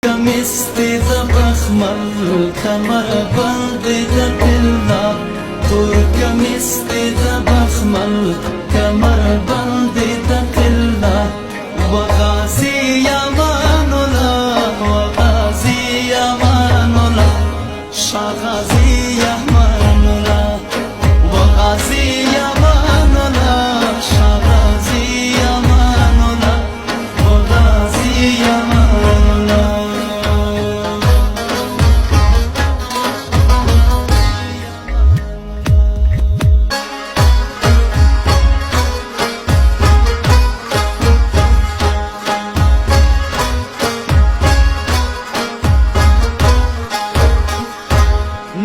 کمیستی د بخمل کمر بندی د تلا تور کمیستی د بخمل کمر بندی د تلا وغازی امان الله وغازی امان الله شغازی امان الله وغازی امان الله شغازی امان الله وغازی امان الله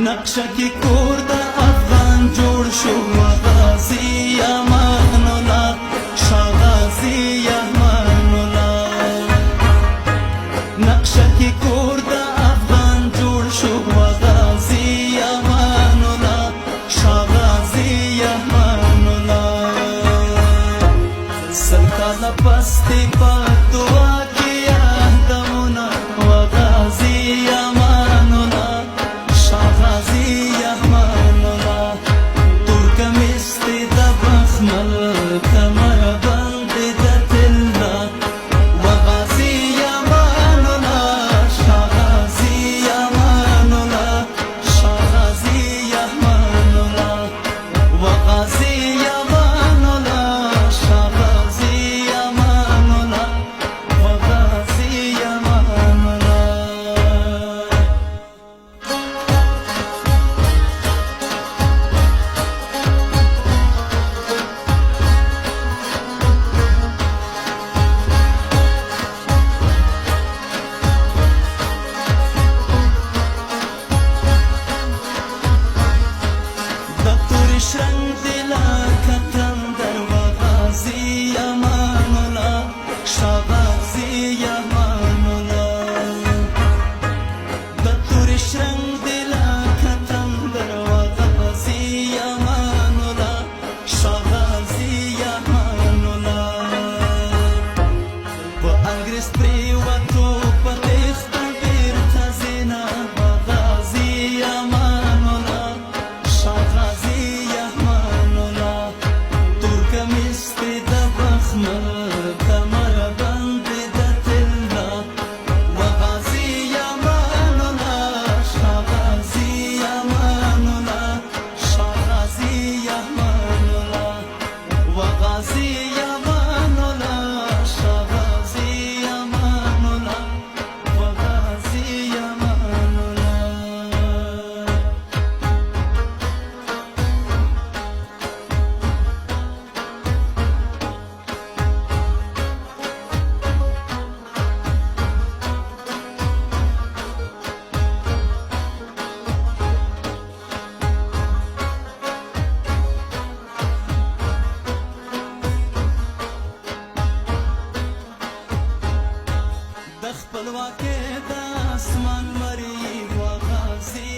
نقشه کی کور د افغان جوړ شو غازی امان الله شغازی امان الله نقشه کی کور د افغان جوړ شو غازی امان الله شغازی امان الله سلطان پستی په دعا کې یادونه غازی امان الله شغازی امان الله تور کمیستی د بخمل کمر بندی د تلا وغازی امان الله شغازی امان الله شغازی امان الله وغازی امان الله شغازی امان الله وغازی امان الله شرنگ دلا کتن در وغازی امان الله شغازی امان الله دتور شرنگ دلا کتن در وغازی امان الله شغازی امان الله و انگریز پریوتو پتیخت بیرته زینا وغازی امان الله شغازی کمیستی د بخمل کمر بندی د تلا وغازی امان الله شغازی امان الله شغازی امان الله وغازی امان الله شغازی امان الله وغازی امان الله د خپلواکۍ د اسمان مری وغازی